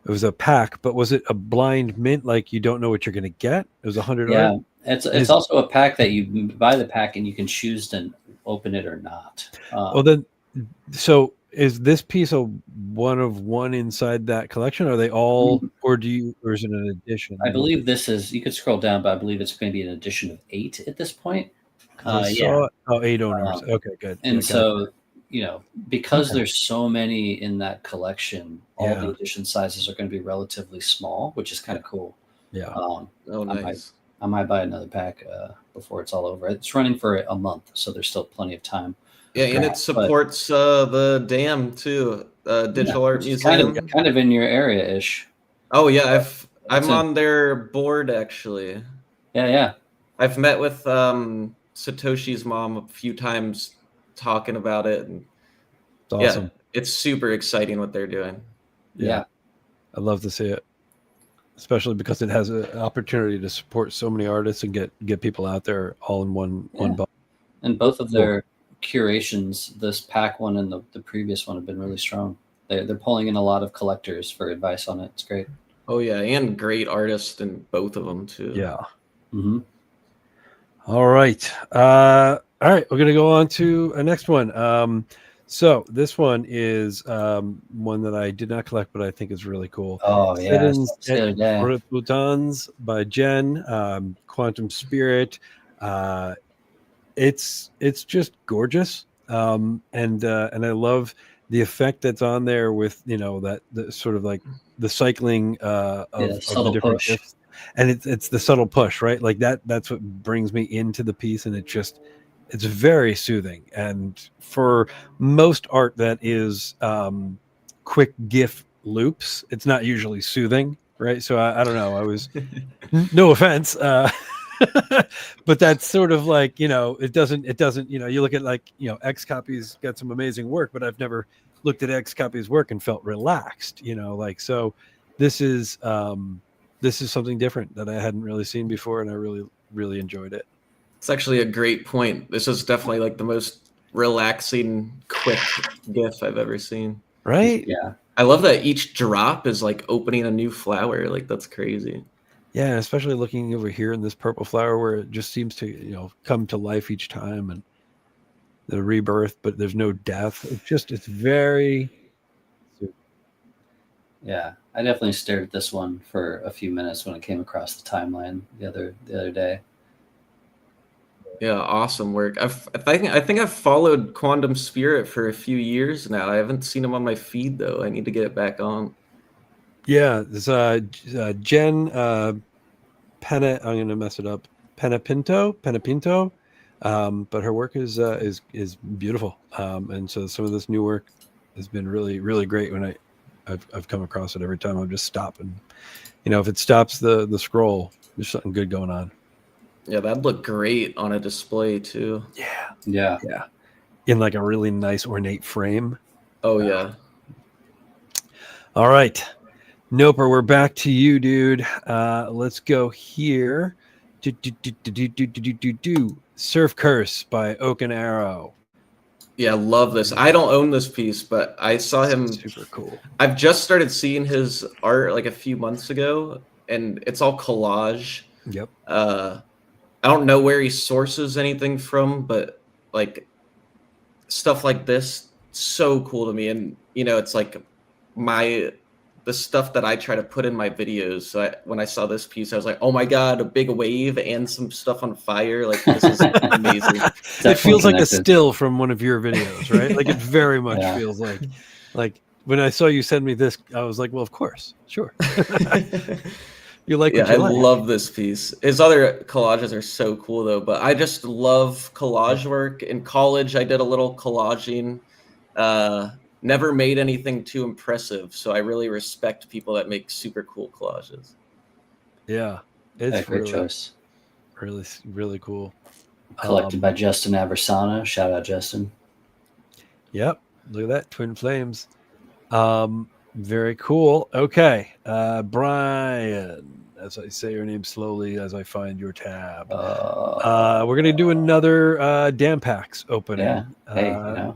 was a pack, but was it a blind mint? Like you don't know what you're going to get? It was 100. Yeah, it's also a pack that you buy the pack and you can choose to open it or not. So is this piece a one of one inside that collection? Are they all, or is it an edition? I believe this is. You could scroll down, but I believe it's going to be an edition of 8 at this point. 8 owners. Okay, good. And so, because there's so many in that collection, all the edition sizes are going to be relatively small, which is kind of cool. Yeah. Nice. I might buy another pack before it's all over. It's running for a month, so there's still plenty of time. Yeah, and it supports the Dam too, Digital Art Museum. Kind of in your area-ish. Oh yeah, I'm on their board actually. Yeah. I've met with Satoshi's mom a few times talking about it. And it's awesome. Yeah, it's super exciting what they're doing. Yeah. I'd love to see it, especially because it has an opportunity to support so many artists and get people out there all in one bundle. And both of their curations, this pack one and the previous one, have been really strong. They're pulling in a lot of collectors for advice on it. It's great. Oh yeah, and great artists in both of them too. Yeah. Mm-hmm. All right. All right. We're gonna go on to a next one. So this one is one that I did not collect, but I think is really cool. Oh yeah, Plutons by Jen. Quantum Spirit. It's just gorgeous. And I love the effect that's on there with that the sort of like the cycling of the different push. gifts. And it's the subtle push, right? Like that's what brings me into the piece, and it's very soothing. And for most art that is quick GIF loops, it's not usually soothing, right? So I don't know. I was no offense, but that's sort of like it doesn't you look at like X Copy's got some amazing work, but I've never looked at X Copy's work and felt relaxed, so this is something different that I hadn't really seen before, and I really enjoyed it. It's actually a great point. This is definitely like the most relaxing, quick GIF I've ever seen. Right? Yeah. I love that each drop is like opening a new flower. Like that's crazy. Yeah, and especially looking over here in this purple flower where it just seems to, come to life each time, and the rebirth, but there's no death. It's very, Yeah, I definitely stared at this one for a few minutes when it came across the timeline the other day. Yeah, awesome work. I think I've followed Quantum Spirit for a few years now. I haven't seen him on my feed though. I need to get it back on. Yeah, this Jen Pena. I'm gonna mess it up. Penapinto. But her work is beautiful. And so some of this new work has been really, really great. When I've come across it every time, I'll just stop and, if it stops the scroll, there's something good going on. Yeah, that'd look great on a display too. Yeah. In like a really nice ornate frame. Oh yeah. All right. Noper, we're back to you, dude. Let's go here. Surf Curse by Oak and Arrow. Yeah, I love this. I don't own this piece, but I saw him. Super cool. I've just started seeing his art like a few months ago, and it's all collage. Yep. I don't know where he sources anything from, but like stuff like this, so cool to me. And it's like the stuff that I try to put in my videos. So when I saw this piece, I was like, oh my God, a big wave and some stuff on fire. Like, this is amazing. It feels like a still from one of your videos, right? Like, it very much feels like when I saw you send me this, I was like, well, of course, sure. You like what you like. I love this piece. His other collages are so cool though, but I just love collage work. In college, I did a little collaging. Never made anything too impressive, so I really respect people that make super cool collages. Yeah, it's great choice. Really, really cool. Collected by Justin Aversano. Shout out, Justin. Yep, look at that, twin flames. Very cool. Okay, Bryan, as I say your name slowly as I find your tab. We're gonna do another Damn Packs opening. Yeah. Hey,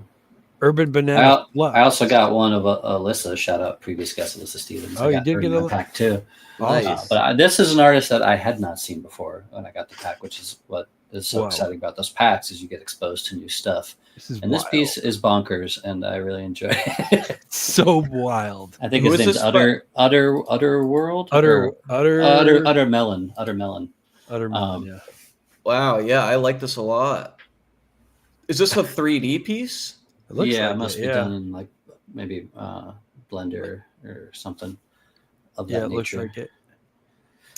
Urban Banana. I also got one of Alyssa. Shout out previous guest Alyssa Stevens. Oh, you did get a pack too. Nice. But this is an artist that I had not seen before when I got the pack, which is what is so exciting about those packs, is you get exposed to new stuff. This piece is bonkers, and I really enjoy it. So wild. I think his name's Utter World. Utter Melon. Yeah. Wow. Yeah, I like this a lot. Is this a 3D piece? It must be done in like maybe Blender or something of that nature. It looks like it.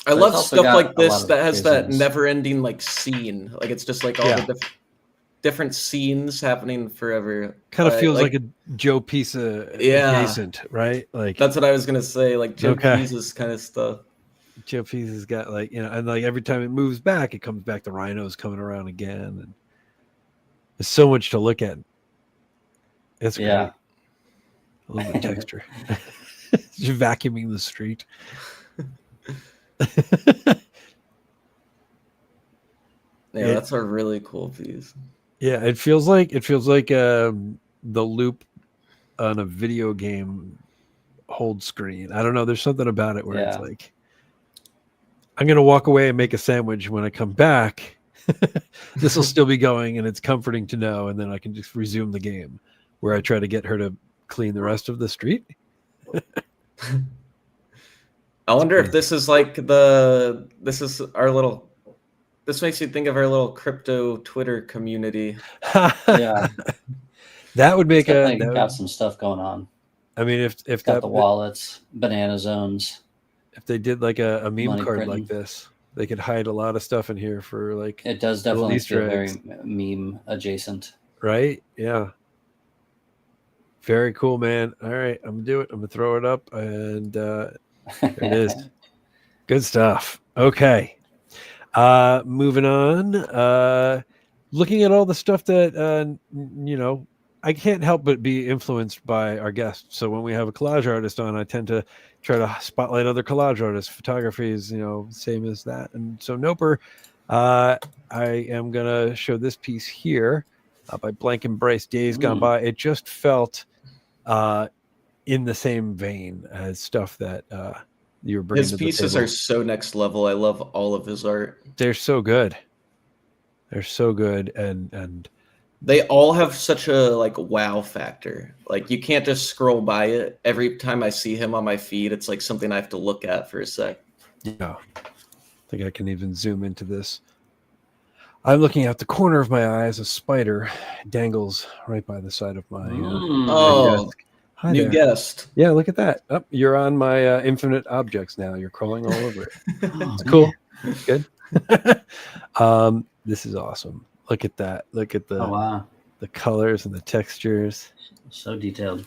I love stuff like this that has that never-ending like scene. Like, it's just like all the different scenes happening forever. Kind of feels like a Joe Pisa adjacent, right? Like, that's what I was gonna say. Like Joe Pisa's kind of stuff. Joe Pisa's got and like every time it moves back, it comes back. The rhino's coming around again, and there's so much to look at. It's great. A little bit of texture. Just vacuuming the street. That's a really cool piece. Yeah, it feels like the loop on a video game hold screen. I don't know. There's something about it where it's like, I'm gonna walk away and make a sandwich. When I come back, this will still be going, and it's comforting to know. And then I can just resume the game, where I try to get her to clean the rest of the street. I wonder if this is like this makes you think of our little crypto Twitter community. That would make got some stuff going on. I mean, if got the wallets, banana zones. If they did like a meme card printing like this, they could hide a lot of stuff in here for like. It does definitely feel very meme adjacent. Right? Yeah. Very cool, man. All right, I'm gonna do it. I'm gonna throw it up, and there it is. Good stuff. Okay. Moving on. Looking at all the stuff that I can't help but be influenced by our guests. So when we have a collage artist on, I tend to try to spotlight other collage artists. Photography is, same as that. And so Noper, I am gonna show this piece here by Blank Embrace, Days Gone By. It just felt in the same vein as stuff that you're bringing. His pieces are so next level. I love all of his art. They're so good. And They all have such a like wow factor. Like you can't just scroll by it. Every time I see him on my feed, it's like something I have to look at for a sec. Yeah. I think I can even zoom into this. I'm looking out the corner of my eye as a spider dangles right by the side of my desk. Hi New there. guest. Yeah, look at that. Oh, you're on my infinite objects now. You're crawling all over it. Oh, It's cool. It's good. This is awesome. Look at that. Look at Oh, wow. the colors and the textures. So detailed.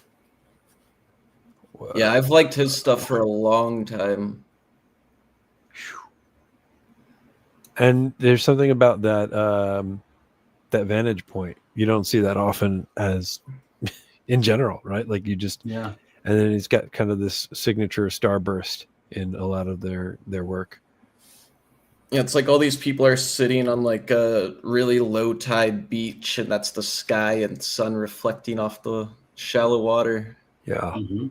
Whoa. Yeah, I've liked his stuff for a long time. And there's something about that that vantage point. You don't see that often as in general, right? Like you just Yeah. and then he's got kind of this signature starburst in a lot of their work. Yeah, it's like all these people are sitting on like a really low tide beach, and that's the sky and sun reflecting off the shallow water. Yeah. Mm-hmm.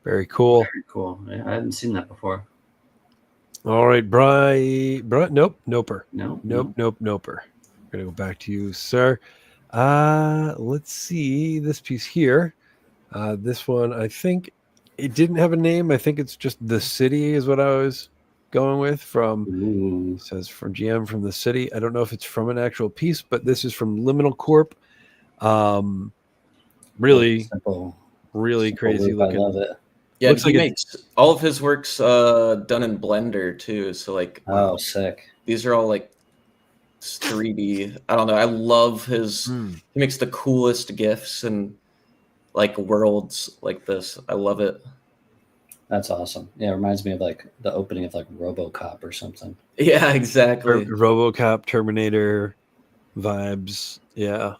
Very cool. Very cool. Yeah, I hadn't seen that before. All right, Brian. Nope, Noper. No. Noper. We're gonna go back to you, sir. Let's see this piece here. This one, I think it didn't have a name. I think it's just The City is what I was going with from. Ooh. It says from GM from The City. I don't know if it's from an actual piece, but this is from Liminal Corp. Really Simple crazy loop. looking. I love it. Yeah, Looks he like makes all of his works done in Blender too. So like, Oh, sick. these are all like 3D. I don't know. I love his. He makes the coolest GIFs and like worlds like this. I love it. That's awesome. Yeah, it reminds me of like the opening of like RoboCop or something. Yeah, exactly. RoboCop, Terminator vibes. Yeah,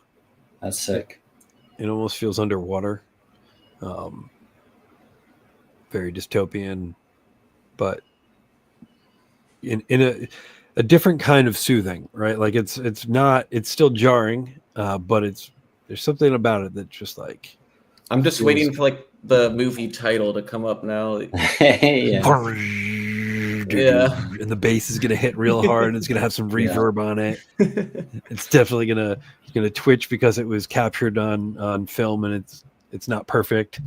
That's sick. it almost feels underwater. Very dystopian, but in a different kind of soothing, right? Like it's still jarring, but there's something about it that just like I'm just waiting for like the movie title to come up now. Yeah. Yeah. And the bass is gonna hit real hard. And it's gonna have some reverb on it. It's definitely gonna twitch because it was captured on film and it's not perfect.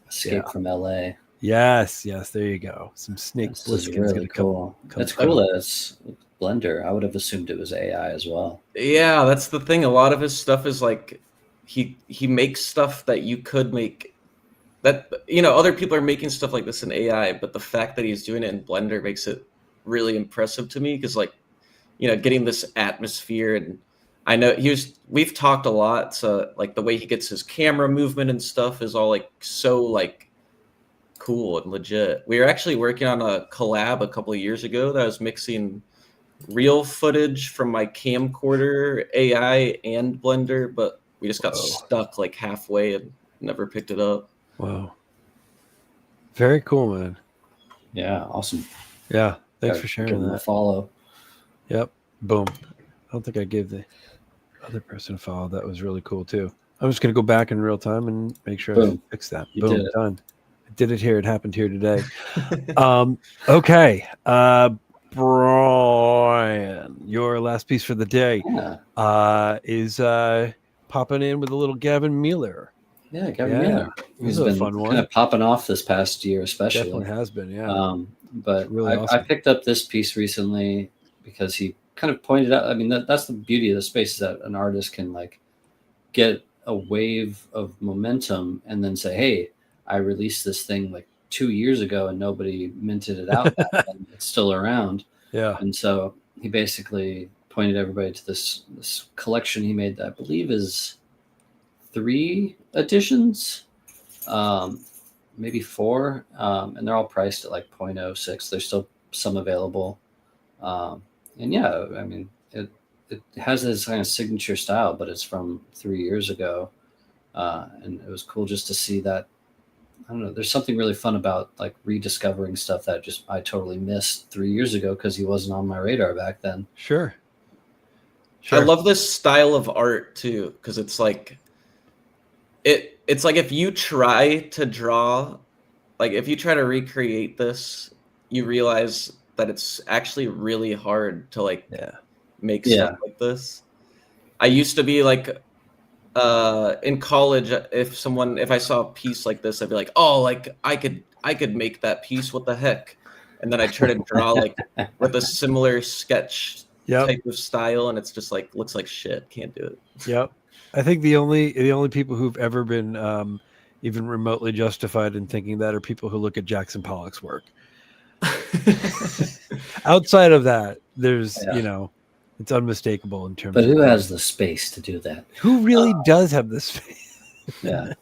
Escape from LA. Yes, there you go. Some Snake Plissken's really gonna cool. That's cool that it's Blender. I would have assumed it was AI as well. Yeah, that's the thing. A lot of his stuff is like he makes stuff that you could make. That other people are making stuff like this in AI, but the fact that he's doing it in Blender makes it really impressive to me because like getting this atmosphere. And I know we've talked a lot, so like the way he gets his camera movement and stuff is all like so like cool and legit. We were actually working on a collab a couple of years ago that was mixing real footage from my camcorder, AI, and Blender, but we just got stuck like halfway and never picked it up. Wow. Very cool, man. Yeah, awesome. Yeah, thanks for sharing that. A follow. Yep. Boom. I don't think I gave the other person a follow. That was really cool too. I'm just gonna go back in real time and make sure I fix that. Boom, done. I did it here. It happened here today. Okay. Brian, your last piece for the day is popping in with a little Gavin Mueller. Yeah, Gavin Mueller. He's a fun one. Kind of popping off this past year, especially. Definitely has been, yeah. But really awesome. I picked up this piece recently because he kind of pointed out. I mean, that's the beauty of the space is that an artist can like get a wave of momentum and then say, "Hey, I released this thing like 2 years ago and nobody minted it out, and it's still around." Yeah. And so he basically pointed everybody to this collection he made that I believe is 3 editions, maybe 4, and they're all priced at like 0.06. There's still some available, and yeah, I mean it has this kind of signature style, but it's from 3 years ago, and it was cool just to see that. I don't know. There's something really fun about like rediscovering stuff that I totally missed 3 years ago because he wasn't on my radar back then. Sure. I love this style of art too because it's like it's like if you try to draw, like if you try to recreate this, you realize that it's actually really hard to like make stuff like this. I used to be like in college, if I saw a piece like this, I'd be like, oh, like I could make that piece. What the heck? And then I try to draw like with a similar sketch Yep. type of style, and it's just like looks like shit. Can't do it. Yep. I think the only people who've ever been even remotely justified in thinking that are people who look at Jackson Pollock's work. Outside of that, there's it's unmistakable in terms. But who of has the space to do that? Who really does have this space? Yeah.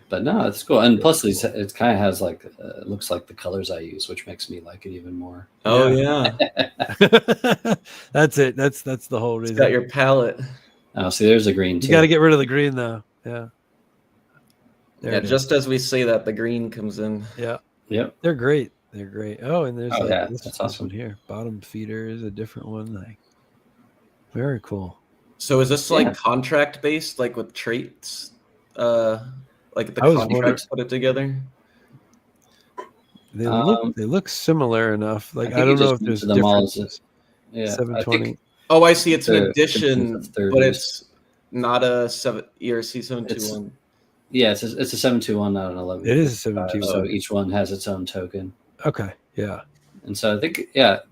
But no, it's cool, and plus it kind of has like it looks like the colors I use, which makes me like it even more. Oh yeah, that's it. That's the whole reason. It's got your palette. Oh, see, there's a green too. You got to get rid of the green though. Yeah. There just as we say that, the green comes in. Yeah. Yep. They're great. They're great. Oh, and there's that's awesome. This one here. Bottom feeder is a different one. Like, very cool. So is this like contract based, like with traits? Like the contracts put it together? They look similar enough. Like I don't know if there's differences. 720. Oh, I see. It's an addition, but it's not a ERC 721. Yeah, it's a 721, not an 11. It is a 721. So each one has its own token. Okay, yeah. And so I think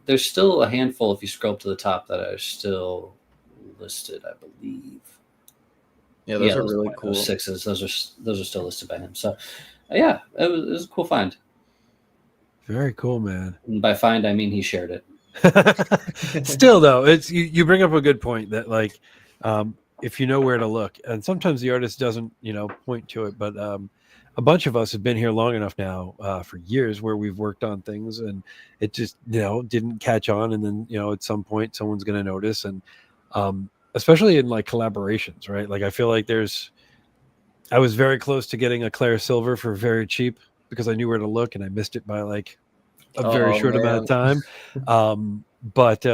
there's still a handful if you scroll up to the top that are still listed, I believe. Yeah, those are really cool. Those sixes, those are still listed by him. So it was a cool find. Very cool, man. And by find I mean he shared it. Still though, it's you bring up a good point that like if you know where to look, and sometimes the artist doesn't point to it, but a bunch of us have been here long enough now for years where we've worked on things and it just didn't catch on, and then at some point someone's going to notice, and especially in like collaborations, right? Like I feel like I was very close to getting a Claire Silver for very cheap because I knew where to look and I missed it by like a very short amount of time. But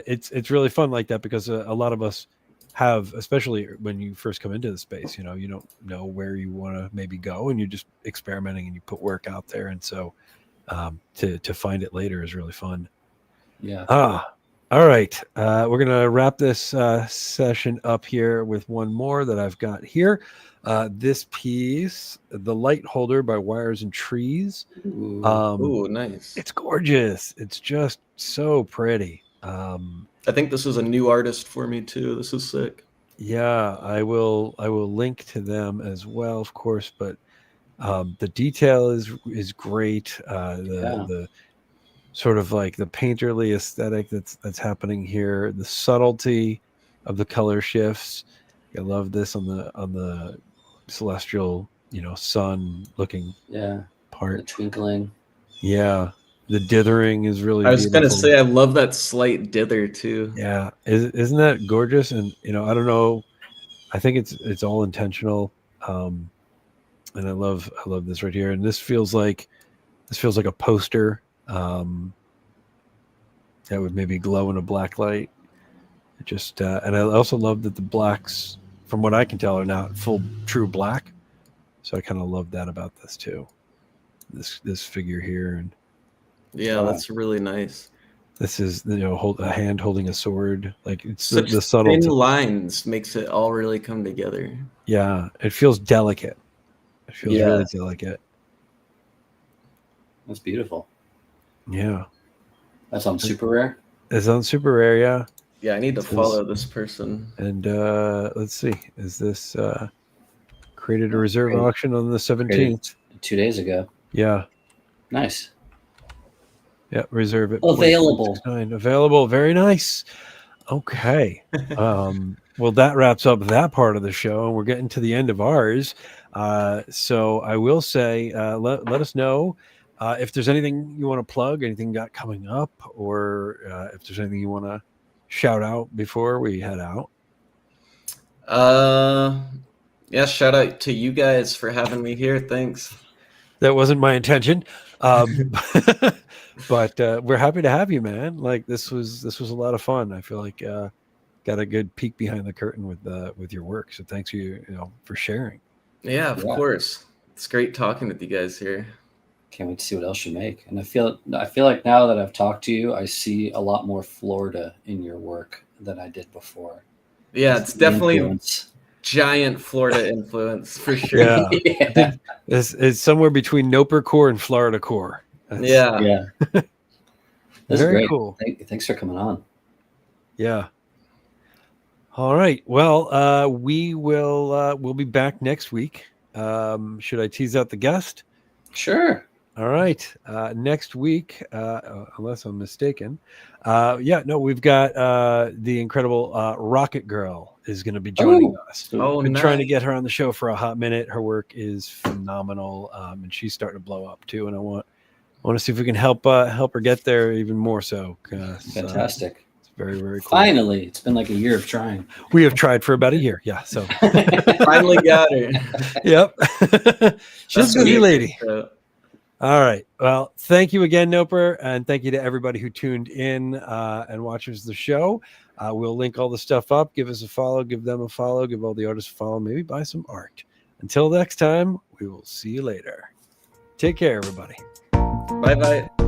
it's really fun like that because a lot of us have, especially when you first come into the space, you don't know where you want to maybe go and you're just experimenting and you put work out there. And so to find it later is really fun. Yeah. All right. We're going to wrap this session up here with one more that I've got here. This piece, The Light Holder by Wires and Trees. Ooh, nice. It's gorgeous. It's just so pretty. I think this is a new artist for me too. This is sick. Yeah, I will link to them as well, of course, but the detail is great. The sort of like the painterly aesthetic that's happening here, the subtlety of the color shifts. I love this on the celestial, sun looking part. The twinkling. Yeah. The dithering is really I was beautiful. gonna say I love that slight dither too. Yeah. Isn't that gorgeous? And I don't know. I think it's all intentional. And I love this right here. And this feels like a poster. That would maybe glow in a black light. And I also love that the blacks, from what I can tell, are not full true black. So I kind of love that about this too. This figure here, and that's really nice. This is a hand holding a sword. Like it's such the subtle thin lines makes it all really come together. Yeah, it feels delicate. It feels really delicate. That's beautiful. Yeah. That's on super rare? It's on super rare, yeah. Yeah, I need to follow this person. And let's see. Is this created a reserve auction on the 17th? 2 days ago. Yeah. Nice. Yeah, reserve it. Available. Available. Very nice. Okay. Well, that wraps up that part of the show, and we're getting to the end of ours. So I will say, let us know if there's anything you want to plug, anything you got coming up, or if there's anything you want to shout out before we head out. Yeah, shout out to you guys for having me here. Thanks. That wasn't my intention. But we're happy to have you, man. Like this was a lot of fun. I feel like got a good peek behind the curtain with your work. So thanks for sharing. Yeah, of course. It's great talking with you guys here. Can't wait to see what else you make. And I feel like now that I've talked to you, I see a lot more Florida in your work than I did before. Yeah, it's definitely Influence. giant Florida influence for sure. Yeah. Yeah. It's somewhere between Noper Core and Florida Core. Yeah. Yeah. This is Very great. cool. Thanks for coming on. Yeah. All right. Well, we'll be back next week. Should I tease out the guest? Sure. All right. Next week, unless I'm mistaken. We've got the incredible Rocket Girl is going to be joining us. Oh, Been nice. trying to get her on the show for a hot minute. Her work is phenomenal, and she's starting to blow up too. And I want to see if we can help her get there even more. So Fantastic. it's very, very cool. Finally, it's been like a year of trying. We have tried for about a year. Yeah. So Finally got her. yep. She's a busy lady. So, All right. Well, thank you again, Noper, and thank you to everybody who tuned in and watches the show. We'll link all the stuff up. Give us a follow. Give them a follow. Give all the artists a follow. Maybe buy some art. Until next time, we will see you later. Take care, everybody. bye-bye.